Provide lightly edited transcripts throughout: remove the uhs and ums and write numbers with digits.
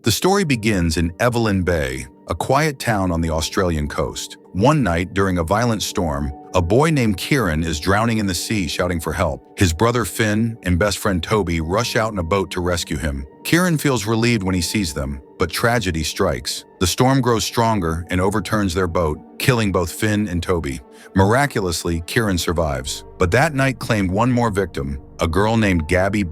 The story begins in Evelyn Bay, a quiet town on the Australian coast. One night, during a violent storm, a boy named Kieran is drowning in the sea shouting for help. His brother Finn and best friend Toby rush out in a boat to rescue him. Kieran feels relieved when he sees them, but tragedy strikes. The storm grows stronger and overturns their boat, killing both Finn and Toby. Miraculously, Kieran survives, but that night claimed one more victim, a girl named Gabby,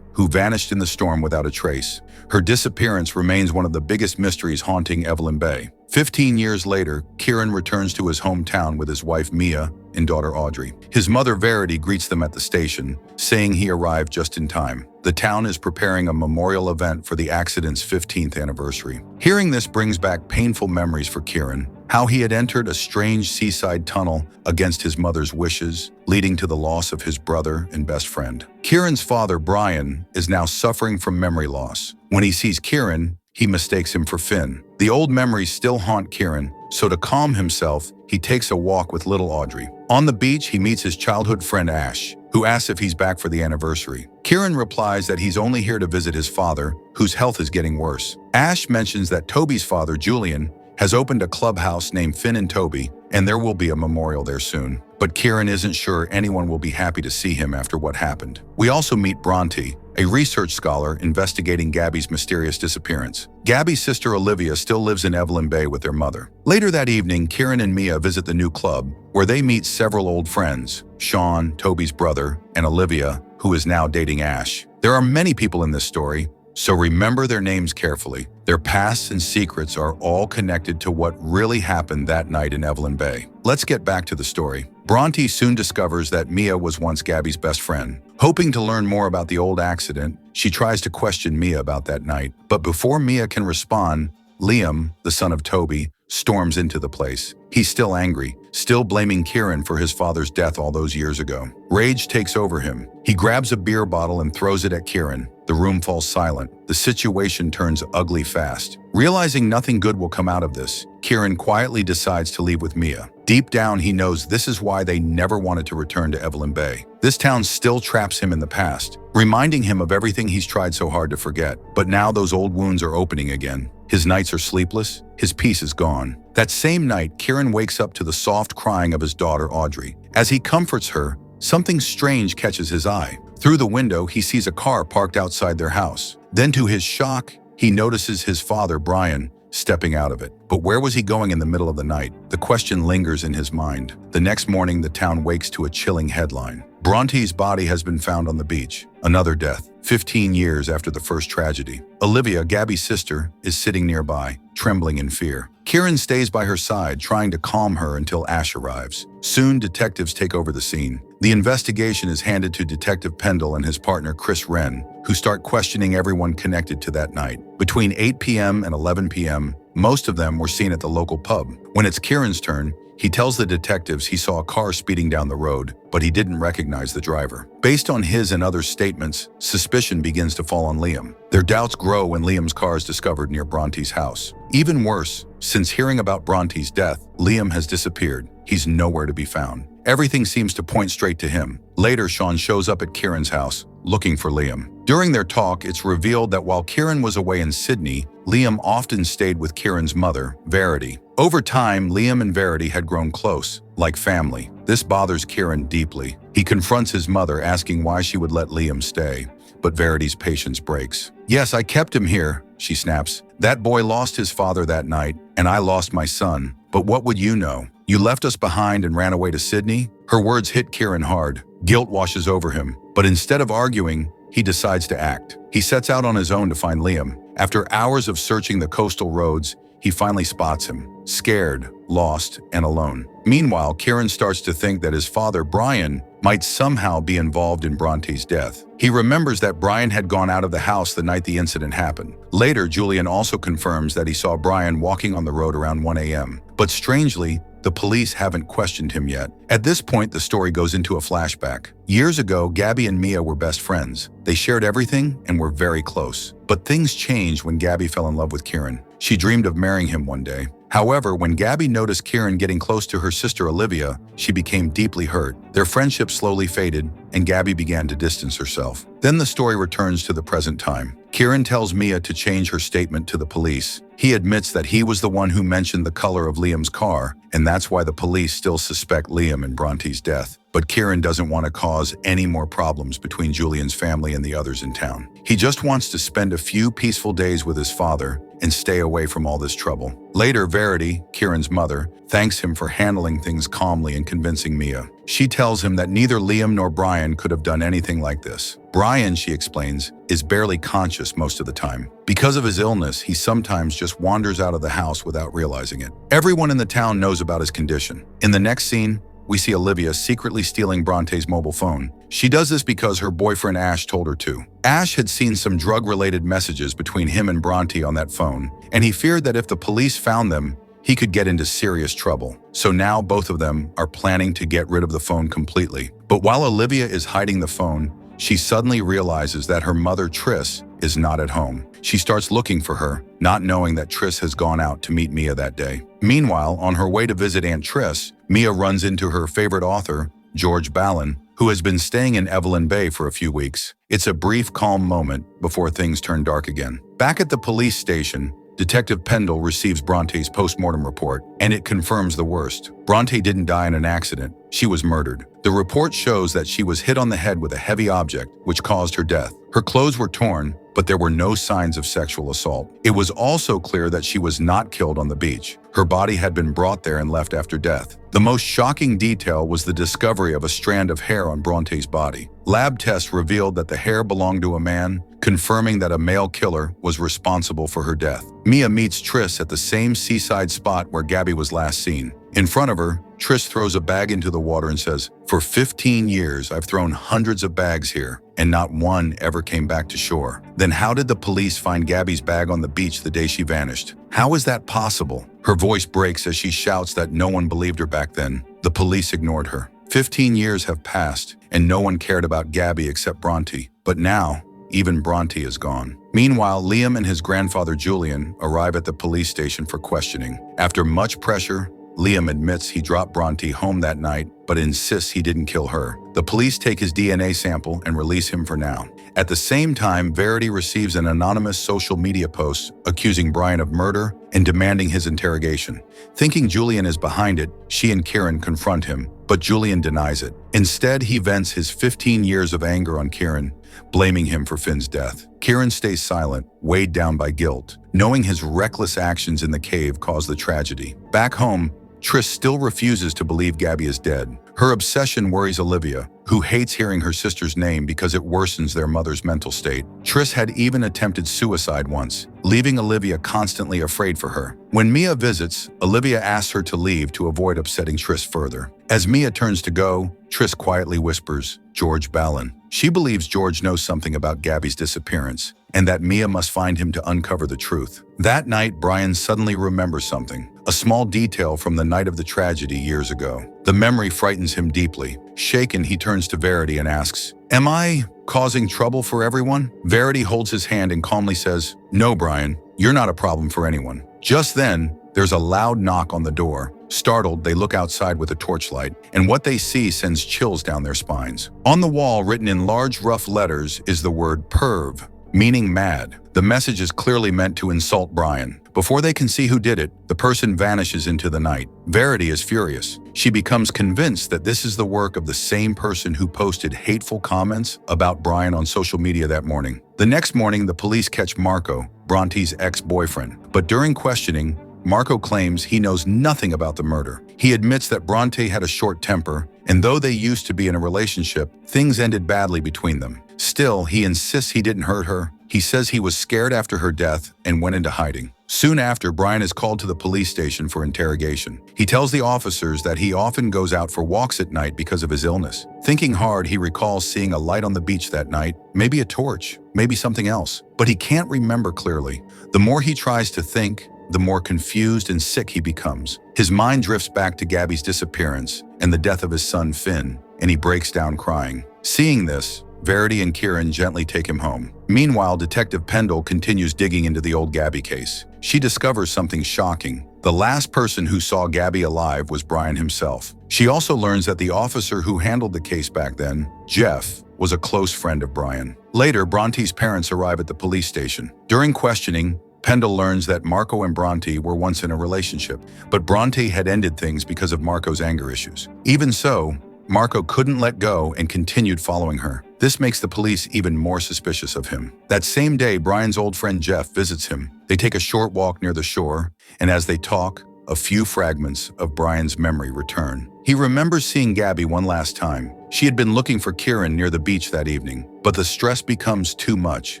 who vanished in the storm without a trace. Her disappearance remains one of the biggest mysteries haunting Evelyn Bay. 15 years later, Kieran returns to his hometown with his wife Mia and daughter Audrey. His mother Verity greets them at the station, saying he arrived just in time. The town is preparing a memorial event for the accident's 15th anniversary. Hearing this brings back painful memories for Kieran, how he had entered a strange seaside tunnel against his mother's wishes, leading to the loss of his brother and best friend. Kieran's father, Brian, is now suffering from memory loss. When he sees Kieran, he mistakes him for Finn. The old memories still haunt Kieran, so to calm himself, he takes a walk with little Audrey. On the beach, he meets his childhood friend Ash, who asks if he's back for the anniversary. Kieran replies that he's only here to visit his father, whose health is getting worse. Ash mentions that Toby's father, Julian, has opened a clubhouse named Finn and Toby, and there will be a memorial there soon. But Kieran isn't sure anyone will be happy to see him after what happened. We also meet Bronte, a research scholar investigating Gabby's mysterious disappearance. Gabby's sister Olivia still lives in Evelyn Bay with their mother. Later that evening, Kieran and Mia visit the new club, where they meet several old friends, Shawn, Toby's brother, and Olivia, who is now dating Ash. There are many people in this story, so remember their names carefully. Their pasts and secrets are all connected to what really happened that night in Evelyn Bay. Let's get back to the story. Bronte soon discovers that Mia was once Gabby's best friend. Hoping to learn more about the old accident, she tries to question Mia about that night. But before Mia can respond, Liam, the son of Toby, storms into the place. He's still angry, still blaming Kieran for his father's death all those years ago. Rage takes over him. He grabs a beer bottle and throws it at Kieran. The room falls silent. The situation turns ugly fast. Realizing nothing good will come out of this, Kieran quietly decides to leave with Mia. Deep down, he knows this is why they never wanted to return to Evelyn Bay. This town still traps him in the past, reminding him of everything he's tried so hard to forget. But now those old wounds are opening again. His nights are sleepless. His peace is gone. That same night, Kieran wakes up to the soft crying of his daughter Audrey. As he comforts her, something strange catches his eye. Through the window, he sees a car parked outside their house. Then to his shock, he notices his father, Brian, stepping out of it. But where was he going in the middle of the night? The question lingers in his mind. The next morning, the town wakes to a chilling headline. Bronte's body has been found on the beach. Another death, 15 years after the first tragedy. Olivia, Gabby's sister, is sitting nearby, trembling in fear. Kieran stays by her side, trying to calm her until Ash arrives. Soon, detectives take over the scene. The investigation is handed to Detective Pendle and his partner Chris Wren, who start questioning everyone connected to that night. Between 8 p.m. and 11 p.m., most of them were seen at the local pub. When it's Kieran's turn, he tells the detectives he saw a car speeding down the road, but he didn't recognize the driver. Based on his and others' statements, suspicion begins to fall on Liam. Their doubts grow when Liam's car is discovered near Bronte's house. Even worse, since hearing about Bronte's death, Liam has disappeared. He's nowhere to be found. Everything seems to point straight to him. Later, Shawn shows up at Kieran's house, looking for Liam. During their talk, it's revealed that while Kieran was away in Sydney, Liam often stayed with Kieran's mother, Verity. Over time, Liam and Verity had grown close, like family. This bothers Kieran deeply. He confronts his mother, asking why she would let Liam stay. But Verity's patience breaks. "Yes, I kept him here," she snaps. "That boy lost his father that night, and I lost my son. But what would you know? You left us behind and ran away to Sydney?" Her words hit Kieran hard. Guilt washes over him. But instead of arguing, he decides to act. He sets out on his own to find Liam. After hours of searching the coastal roads, he finally spots him, scared, lost, and alone. Meanwhile, Kieran starts to think that his father, Brian, might somehow be involved in Bronte's death. He remembers that Brian had gone out of the house the night the incident happened. Later, Julian also confirms that he saw Brian walking on the road around 1 a.m. But strangely, the police haven't questioned him yet. At this point, the story goes into a flashback. Years ago, Gabby and Mia were best friends. They shared everything and were very close. But things changed when Gabby fell in love with Kieran. She dreamed of marrying him one day. However, when Gabby noticed Kieran getting close to her sister Olivia, she became deeply hurt. Their friendship slowly faded, and Gabby began to distance herself. Then the story returns to the present time. Kieran tells Mia to change her statement to the police. He admits that he was the one who mentioned the color of Liam's car, and that's why the police still suspect Liam in Bronte's death. But Kieran doesn't want to cause any more problems between Julian's family and the others in town. He just wants to spend a few peaceful days with his father and stay away from all this trouble. Later, Verity, Kieran's mother, thanks him for handling things calmly and convincing Mia. She tells him that neither Liam nor Brian could have done anything like this. Brian, she explains, is barely conscious most of the time. Because of his illness, he sometimes just wanders out of the house without realizing it. Everyone in the town knows about his condition. In the next scene, we see Olivia secretly stealing Bronte's mobile phone. She does this because her boyfriend Ash told her to. Ash had seen some drug-related messages between him and Bronte on that phone, and he feared that if the police found them, he could get into serious trouble. So now both of them are planning to get rid of the phone completely. But while Olivia is hiding the phone, she suddenly realizes that her mother, Triss, is not at home. She starts looking for her, not knowing that Triss has gone out to meet Mia that day. Meanwhile, on her way to visit Aunt Triss, Mia runs into her favorite author, George Balin, who has been staying in Evelyn Bay for a few weeks. It's a brief, calm moment before things turn dark again. Back at the police station, Detective Pendle receives Bronte's post-mortem report, and it confirms the worst. Bronte didn't die in an accident. She was murdered. The report shows that she was hit on the head with a heavy object, which caused her death. Her clothes were torn, but there were no signs of sexual assault. It was also clear that she was not killed on the beach. Her body had been brought there and left after death. The most shocking detail was the discovery of a strand of hair on Bronte's body. Lab tests revealed that the hair belonged to a man, confirming that a male killer was responsible for her death. Mia meets Triss at the same seaside spot where Gabby was last seen. In front of her, Triss throws a bag into the water and says, "For 15 years, I've thrown hundreds of bags here, and not one ever came back to shore." Then how did the police find Gabby's bag on the beach the day she vanished? How is that possible? Her voice breaks as she shouts that no one believed her back then. The police ignored her. 15 years have passed, and no one cared about Gabby except Bronte. But now, even Bronte is gone. Meanwhile, Liam and his grandfather Julian arrive at the police station for questioning. After much pressure, Liam admits he dropped Bronte home that night, but insists he didn't kill her. The police take his DNA sample and release him for now. At the same time, Verity receives an anonymous social media post accusing Brian of murder and demanding his interrogation. Thinking Julian is behind it, she and Kieran confront him, but Julian denies it. Instead, he vents his 15 years of anger on Kieran, blaming him for Finn's death. Kieran stays silent, weighed down by guilt, knowing his reckless actions in the cave caused the tragedy. Back home, Triss still refuses to believe Gabby is dead. Her obsession worries Olivia, who hates hearing her sister's name because it worsens their mother's mental state. Triss had even attempted suicide once, leaving Olivia constantly afraid for her. When Mia visits, Olivia asks her to leave to avoid upsetting Triss further. As Mia turns to go, Triss quietly whispers, "George Balin." She believes George knows something about Gabby's disappearance, and that Mia must find him to uncover the truth. That night, Brian suddenly remembers something, a small detail from the night of the tragedy years ago. The memory frightens him deeply. Shaken, he turns to Verity and asks, "Am I causing trouble for everyone?" Verity holds his hand and calmly says, "No, Brian, you're not a problem for anyone." Just then, there's a loud knock on the door. Startled, they look outside with a torchlight, and what they see sends chills down their spines. On the wall, written in large, rough letters, is the word perv, meaning mad. The message is clearly meant to insult Brian. Before they can see who did it, the person vanishes into the night. Verity is furious. She becomes convinced that this is the work of the same person who posted hateful comments about Brian on social media that morning. The next morning, the police catch Marco, Bronte's ex-boyfriend. But during questioning, Marco claims he knows nothing about the murder. He admits that Bronte had a short temper, and though they used to be in a relationship, things ended badly between them. Still, he insists he didn't hurt her. He says he was scared after her death and went into hiding. Soon after, Brian is called to the police station for interrogation. He tells the officers that he often goes out for walks at night because of his illness. Thinking hard, he recalls seeing a light on the beach that night, maybe a torch, maybe something else. But he can't remember clearly. The more he tries to think, the more confused and sick he becomes. His mind drifts back to Gabby's disappearance and the death of his son Finn, and he breaks down crying. Seeing this, Verity and Kieran gently take him home. Meanwhile, Detective Pendle continues digging into the old Gabby case. She discovers something shocking. The last person who saw Gabby alive was Brian himself. She also learns that the officer who handled the case back then, Jeff, was a close friend of Brian. Later, Bronte's parents arrive at the police station. During questioning, Pendle learns that Marco and Bronte were once in a relationship, but Bronte had ended things because of Marco's anger issues. Even so, Marco couldn't let go and continued following her. This makes the police even more suspicious of him. That same day, Brian's old friend Jeff visits him. They take a short walk near the shore, and as they talk, a few fragments of Brian's memory return. He remembers seeing Gabby one last time. She had been looking for Kieran near the beach that evening, but the stress becomes too much,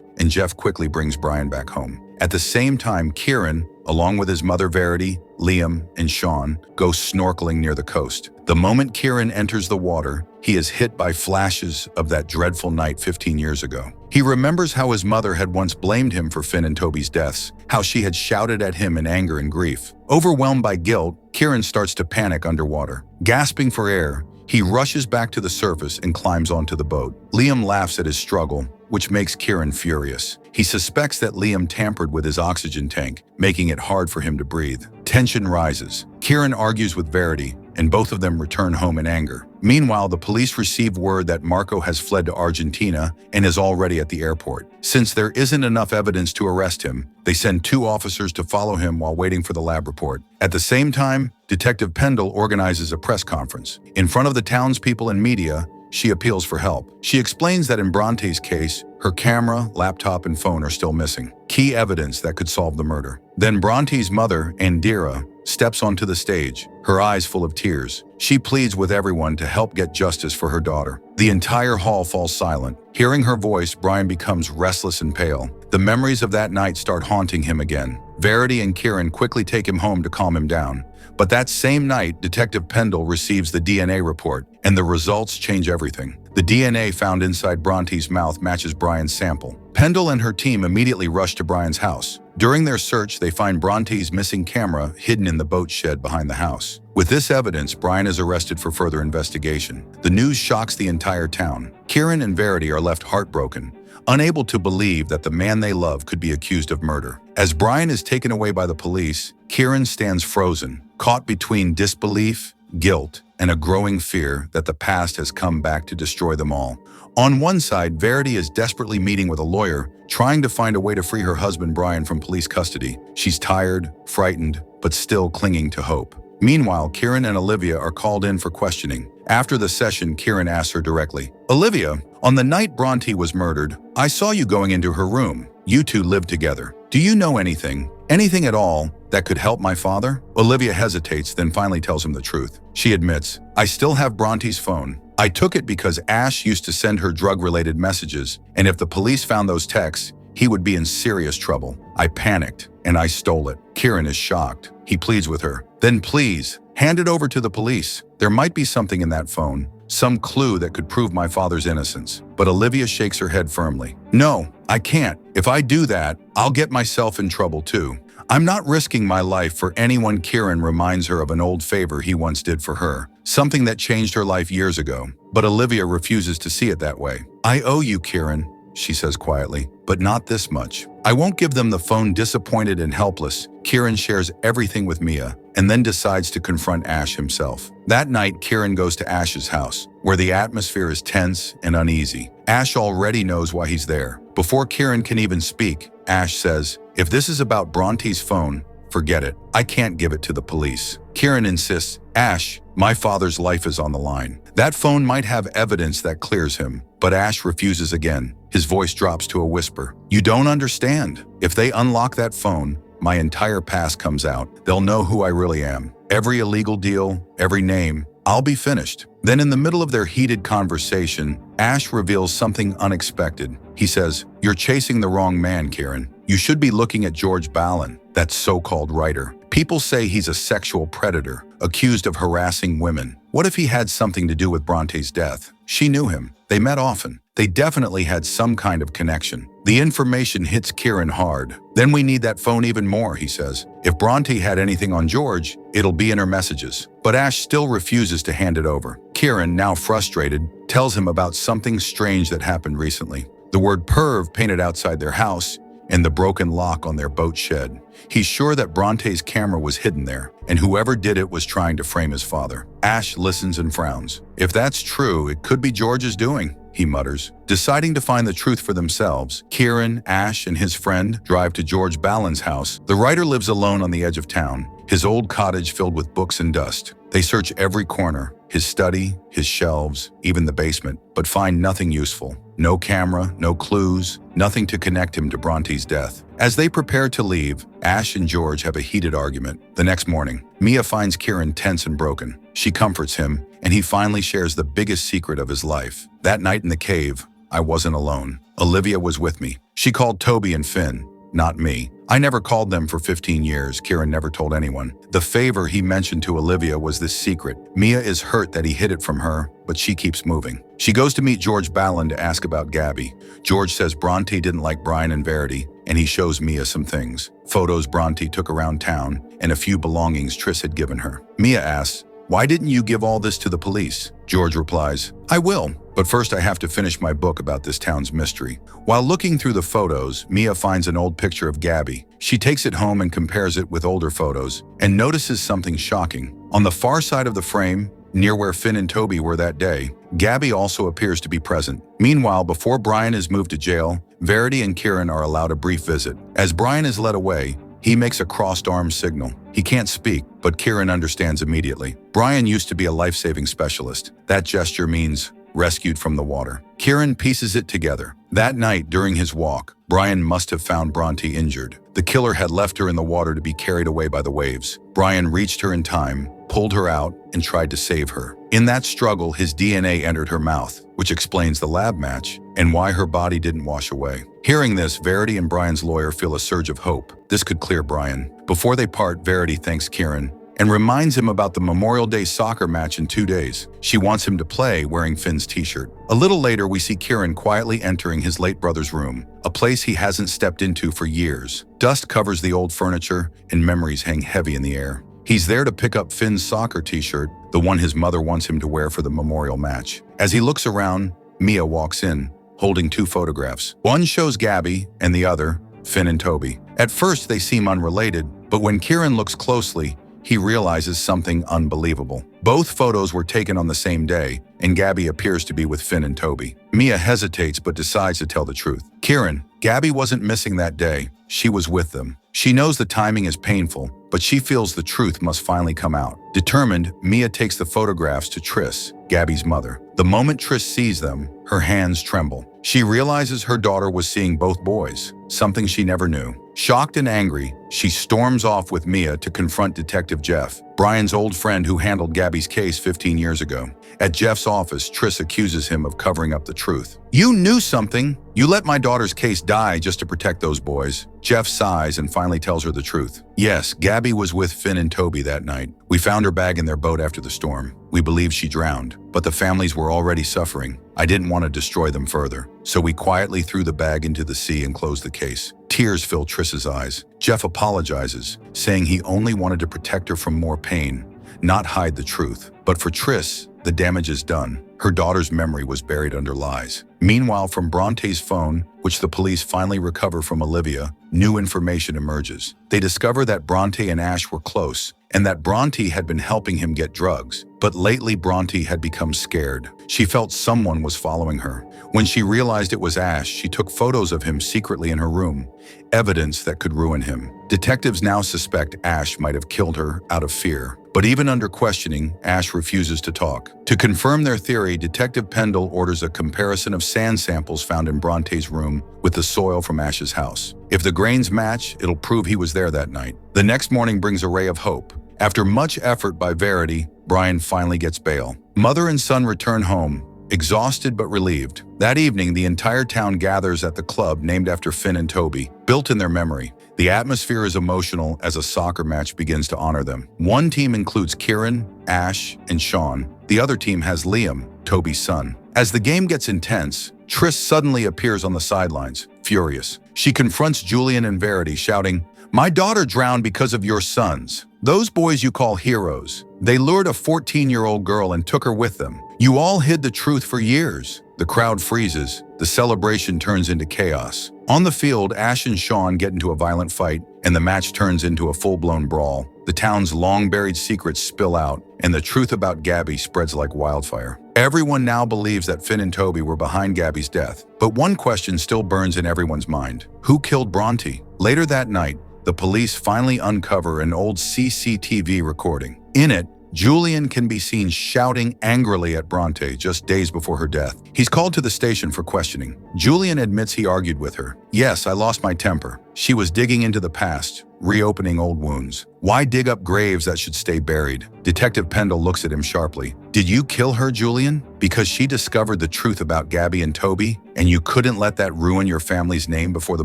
and Jeff quickly brings Brian back home. At the same time, Kieran, along with his mother Verity, Liam, and Shawn, go snorkeling near the coast. The moment Kieran enters the water, he is hit by flashes of that dreadful night 15 years ago. He remembers how his mother had once blamed him for Finn and Toby's deaths, how she had shouted at him in anger and grief. Overwhelmed by guilt, Kieran starts to panic underwater. Gasping for air, he rushes back to the surface and climbs onto the boat. Liam laughs at his struggle, which makes Kieran furious. He suspects that Liam tampered with his oxygen tank, making it hard for him to breathe. Tension rises. Kieran argues with Verity, and both of them return home in anger. Meanwhile, the police receive word that Marco has fled to Argentina and is already at the airport. Since there isn't enough evidence to arrest him, they send 2 officers to follow him while waiting for the lab report. At the same time, Detective Pendle organizes a press conference. In front of the townspeople and media, she appeals for help. She explains that in Bronte's case, her camera, laptop, and phone are still missing, key evidence that could solve the murder. Then Bronte's mother, Indira, steps onto the stage, her eyes full of tears. She pleads with everyone to help get justice for her daughter. The entire hall falls silent. Hearing her voice, Brian becomes restless and pale. The memories of that night start haunting him again. Verity and Kieran quickly take him home to calm him down. But that same night, Detective Pendle receives the DNA report, and the results change everything. The DNA found inside Bronte's mouth matches Brian's sample. Pendle and her team immediately rush to Brian's house. During their search, they find Bronte's missing camera hidden in the boat shed behind the house. With this evidence, Brian is arrested for further investigation. The news shocks the entire town. Kieran and Verity are left heartbroken, unable to believe that the man they love could be accused of murder. As Brian is taken away by the police, Kieran stands frozen, caught between disbelief, guilt, and a growing fear that the past has come back to destroy them all. On one side, Verity is desperately meeting with a lawyer, trying to find a way to free her husband Brian from police custody. She's tired, frightened, but still clinging to hope. Meanwhile, Kieran and Olivia are called in for questioning. After the session, Kieran asks her directly, "Olivia, on the night Bronte was murdered, I saw you going into her room. You two lived together. Do you know anything at all, that could help my father?" Olivia hesitates, then finally tells him the truth. She admits, "I still have Bronte's phone. I took it because Ash used to send her drug-related messages, and if the police found those texts, he would be in serious trouble. I panicked, and I stole it." Kieran is shocked. He pleads with her, "Then please, hand it over to the police. There might be something in that phone, some clue that could prove my father's innocence." But Olivia shakes her head firmly. "No, I can't. If I do that, I'll get myself in trouble too. I'm not risking my life for anyone." Kieran reminds her of an old favor he once did for her, something that changed her life years ago. But Olivia refuses to see it that way. "I owe you, Kieran," she says quietly, "but not this much. I won't give them the phone." Disappointed and helpless, Kieran shares everything with Mia and then decides to confront Ash himself. That night, Kieran goes to Ash's house, where the atmosphere is tense and uneasy. Ash already knows why he's there. Before Kieran can even speak, Ash says, "If this is about Bronte's phone, forget it. I can't give it to the police." Kieran insists, "Ash, my father's life is on the line. That phone might have evidence that clears him." But Ash refuses again. His voice drops to a whisper. "You don't understand. If they unlock that phone, my entire past comes out. They'll know who I really am. Every illegal deal, every name. I'll be finished." Then in the middle of their heated conversation, Ash reveals something unexpected. He says, "You're chasing the wrong man, Kieran. You should be looking at George Balin, that so-called writer. People say he's a sexual predator, accused of harassing women. What if he had something to do with Bronte's death? She knew him. They met often. They definitely had some kind of connection." The information hits Kieran hard. "Then we need that phone even more," he says. "If Bronte had anything on George, it'll be in her messages." But Ash still refuses to hand it over. Kieran, now frustrated, tells him about something strange that happened recently. The word perv painted outside their house and the broken lock on their boat shed. He's sure that Bronte's camera was hidden there, and whoever did it was trying to frame his father. Ash listens and frowns. If that's true, it could be George's doing. he mutters. Deciding to find the truth for themselves, Kieran, Ash, and his friend drive to George Ballin's house. The writer lives alone on the edge of town, his old cottage filled with books and dust. They search every corner, his study, his shelves, even the basement, but find nothing useful. No camera, no clues, nothing to connect him to Bronte's death. As they prepare to leave, Ash and George have a heated argument. The next morning, Mia finds Kieran tense and broken. She comforts him, and he finally shares the biggest secret of his life. That night in the cave, I wasn't alone. Olivia was with me. She called Toby and Finn, not me. I never called them for 15 years. Kieran never told anyone. The favor he mentioned to Olivia was this secret. Mia is hurt that he hid it from her, but she keeps moving. She goes to meet George Ballin to ask about Gabby. George says Bronte didn't like Brian and Verity, and he shows Mia some things. Photos Bronte took around town, and a few belongings Triss had given her. Mia asks, "Why didn't you give all this to the police?" George replies, "I will, but first I have to finish my book about this town's mystery." While looking through the photos, Mia finds an old picture of Gabby. She takes it home and compares it with older photos, and notices something shocking. On the far side of the frame, near where Finn and Toby were that day, Gabby also appears to be present. Meanwhile, before Brian is moved to jail, Verity and Kieran are allowed a brief visit. As Brian is led away, he makes a crossed arm signal. He can't speak, but Kieran understands immediately. Brian used to be a life-saving specialist. That gesture means rescued from the water. Kieran pieces it together. That night, during his walk, Brian must have found Bronte injured. The killer had left her in the water to be carried away by the waves. Brian reached her in time, pulled her out, and tried to save her. In that struggle, his DNA entered her mouth, which explains the lab match and why her body didn't wash away. Hearing this, Verity and Brian's lawyer feel a surge of hope. This could clear Brian. Before they part, Verity thanks Kieran and reminds him about the Memorial Day soccer match in 2 days. She wants him to play wearing Finn's t-shirt. A little later, we see Kieran quietly entering his late brother's room, a place he hasn't stepped into for years. Dust covers the old furniture, and memories hang heavy in the air. He's there to pick up Finn's soccer t-shirt, the one his mother wants him to wear for the memorial match. As he looks around, Mia walks in, holding 2 photographs. One shows Gabby, and the other, Finn and Toby. At first, they seem unrelated, but when Kieran looks closely, he realizes something unbelievable. Both photos were taken on the same day, and Gabby appears to be with Finn and Toby. Mia hesitates but decides to tell the truth. "Kieran, Gabby wasn't missing that day. She was with them." She knows the timing is painful, but she feels the truth must finally come out. Determined, Mia takes the photographs to Triss, Gabby's mother. The moment Triss sees them, her hands tremble. She realizes her daughter was seeing both boys, something she never knew. Shocked and angry, she storms off with Mia to confront Detective Jeff, Brian's old friend who handled Gabby's case 15 years ago. At Jeff's office, Triss accuses him of covering up the truth. "You knew something. You let my daughter's case die just to protect those boys." Jeff sighs and finally tells her the truth. "Yes, Gabby was with Finn and Toby that night. We found her bag in their boat after the storm. We believe she drowned, but the families were already suffering. I didn't want to destroy them further, so we quietly threw the bag into the sea and closed the case." Tears fill Triss's eyes. Jeff apologizes, saying he only wanted to protect her from more pain, not hide the truth. But for Triss, the damage is done. Her daughter's memory was buried under lies. Meanwhile, from Bronte's phone, which the police finally recover from Olivia, new information emerges. They discover that Bronte and Ash were close, and that Bronte had been helping him get drugs. But lately, Bronte had become scared. She felt someone was following her. When she realized it was Ash, she took photos of him secretly in her room, evidence that could ruin him. Detectives now suspect Ash might have killed her out of fear. But even under questioning, Ash refuses to talk. To confirm their theory, Detective Pendle orders a comparison of sand samples found in Bronte's room with the soil from Ash's house. If the grains match, it'll prove he was there that night. The next morning brings a ray of hope. After much effort by Verity, Brian finally gets bail. Mother and son return home, exhausted but relieved. That evening, the entire town gathers at the club named after Finn and Toby, built in their memory. The atmosphere is emotional as a soccer match begins to honor them. One team includes Kieran, Ash, and Shawn. The other team has Liam, Toby's son. As the game gets intense, Triss suddenly appears on the sidelines, furious. She confronts Julian and Verity, shouting, "My daughter drowned because of your sons. Those boys you call heroes. They lured a 14-year-old girl and took her with them. You all hid the truth for years." The crowd freezes. The celebration turns into chaos. On the field, Ash and Shawn get into a violent fight, and the match turns into a full-blown brawl. The town's long-buried secrets spill out, and the truth about Gabby spreads like wildfire. Everyone now believes that Finn and Toby were behind Gabby's death, but one question still burns in everyone's mind. Who killed Bronte? Later that night, the police finally uncover an old CCTV recording. In it, Julian can be seen shouting angrily at Bronte just days before her death. He's called to the station for questioning. Julian admits he argued with her. "Yes, I lost my temper. She was digging into the past, reopening old wounds. Why dig up graves that should stay buried?" Detective Pendle looks at him sharply. "Did you kill her, Julian? Because she discovered the truth about Gabby and Toby, and you couldn't let that ruin your family's name before the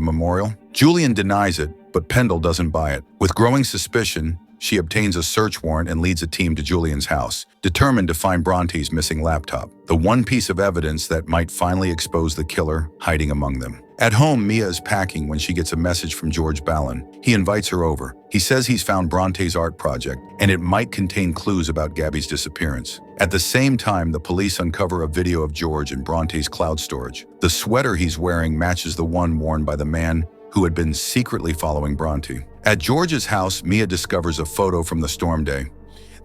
memorial?" Julian denies it, but Pendle doesn't buy it. With growing suspicion, she obtains a search warrant and leads a team to Julian's house, determined to find Bronte's missing laptop, the one piece of evidence that might finally expose the killer hiding among them. At home, Mia is packing when she gets a message from George Ballin. He invites her over. He says he's found Bronte's art project, and it might contain clues about Gabby's disappearance. At the same time, the police uncover a video of George in Bronte's cloud storage. The sweater he's wearing matches the one worn by the man who had been secretly following Bronte. At George's house, Mia discovers a photo from the storm day,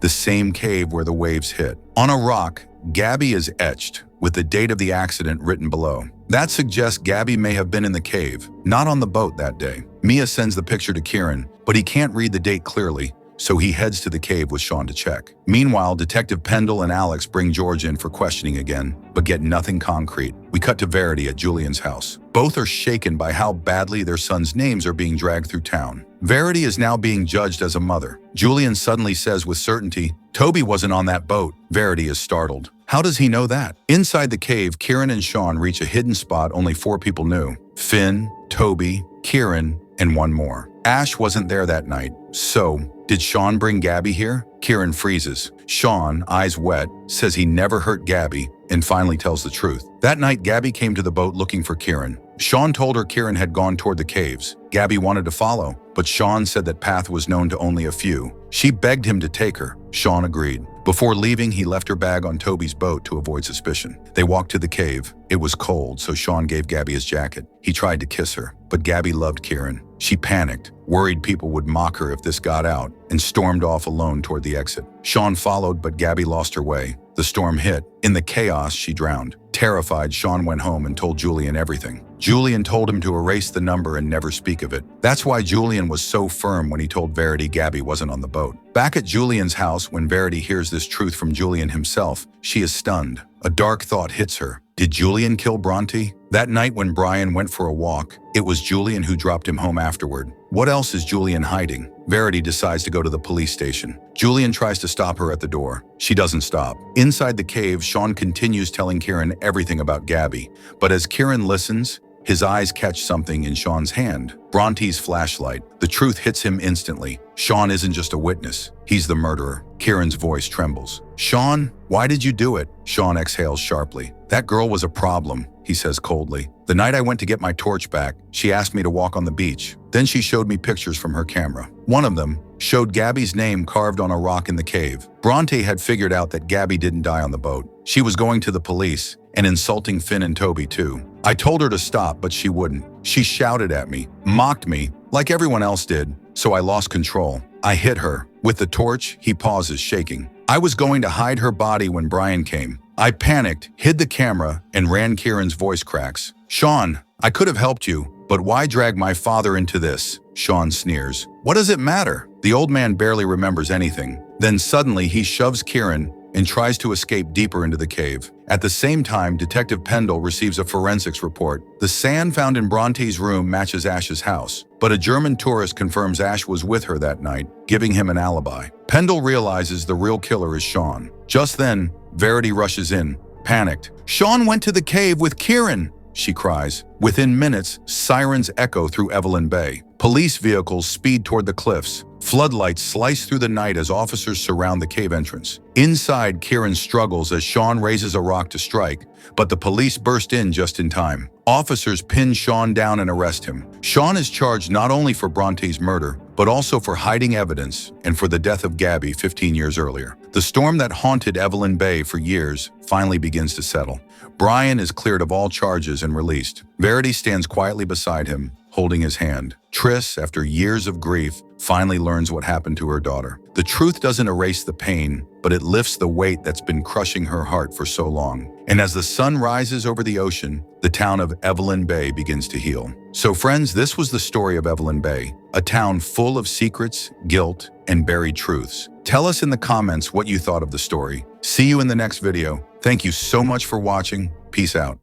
the same cave where the waves hit. On a rock, Gabby is etched, with the date of the accident written below. That suggests Gabby may have been in the cave, not on the boat that day. Mia sends the picture to Kieran, but he can't read the date clearly, so he heads to the cave with Shawn to check. Meanwhile, Detective Pendle and Alex bring George in for questioning again, but get nothing concrete. We cut to Verity at Julian's house. Both are shaken by how badly their sons' names are being dragged through town. Verity is now being judged as a mother. Julian suddenly says with certainty, "Toby wasn't on that boat." Verity is startled. How does he know that? Inside the cave, Kieran and Shawn reach a hidden spot only 4 people knew. Finn, Toby, Kieran, and one more. Ash wasn't there that night. So, did Shawn bring Gabby here? Kieran freezes. Shawn, eyes wet, says he never hurt Gabby and finally tells the truth. That night, Gabby came to the boat looking for Kieran. Shawn told her Kieran had gone toward the caves. Gabby wanted to follow, but Shawn said that path was known to only a few. She begged him to take her. Shawn agreed. Before leaving, he left her bag on Toby's boat to avoid suspicion. They walked to the cave. It was cold, so Shawn gave Gabby his jacket. He tried to kiss her, but Gabby loved Kieran. She panicked, worried people would mock her if this got out, and stormed off alone toward the exit. Shawn followed, but Gabby lost her way. The storm hit. In the chaos, she drowned. Terrified, Shawn went home and told Julian everything. Julian told him to erase the number and never speak of it. That's why Julian was so firm when he told Verity Gabby wasn't on the boat. Back at Julian's house, when Verity hears this truth from Julian himself, she is stunned. A dark thought hits her. Did Julian kill Bronte? That night when Brian went for a walk, it was Julian who dropped him home afterward. What else is Julian hiding? Verity decides to go to the police station. Julian tries to stop her at the door. She doesn't stop. Inside the cave, Shawn continues telling Kieran everything about Gabby. But as Kieran listens, his eyes catch something in Shawn's hand. Bronte's flashlight. The truth hits him instantly. Shawn isn't just a witness. He's the murderer. Kieran's voice trembles. "Shawn, why did you do it?" Shawn exhales sharply. "That girl was a problem," he says coldly. "The night I went to get my torch back, she asked me to walk on the beach. Then she showed me pictures from her camera. One of them showed Gabby's name carved on a rock in the cave. Bronte had figured out that Gabby didn't die on the boat. She was going to the police and insulting Finn and Toby too. I told her to stop, but she wouldn't. She shouted at me, mocked me, like everyone else did, so I lost control. I hit her. With the torch," he pauses, shaking. "I was going to hide her body when Brian came. I panicked, hid the camera, and ran." Kieran's voice cracks. "Shawn, I could have helped you, but why drag my father into this?" Shawn sneers. "What does it matter?" The old man barely remembers anything. Then suddenly he shoves Kieran and tries to escape deeper into the cave. At the same time, Detective Pendle receives a forensics report. The sand found in Bronte's room matches Ash's house, but a German tourist confirms Ash was with her that night, giving him an alibi. Pendle realizes the real killer is Shawn. Just then, Verity rushes in, panicked. "Shawn went to the cave with Kieran!" she cries. Within minutes, sirens echo through Evelyn Bay. Police vehicles speed toward the cliffs. Floodlights slice through the night as officers surround the cave entrance. Inside, Kieran struggles as Shawn raises a rock to strike, but the police burst in just in time. Officers pin Shawn down and arrest him. Shawn is charged not only for Bronte's murder, but also for hiding evidence and for the death of Gabby 15 years earlier. The storm that haunted Evelyn Bay for years finally begins to settle. Brian is cleared of all charges and released. Verity stands quietly beside him, holding his hand. Triss, after years of grief, finally learns what happened to her daughter. The truth doesn't erase the pain, but it lifts the weight that's been crushing her heart for so long. And as the sun rises over the ocean, the town of Evelyn Bay begins to heal. So friends, this was the story of Evelyn Bay, a town full of secrets, guilt, and buried truths. Tell us in the comments what you thought of the story. See you in the next video. Thank you so much for watching. Peace out.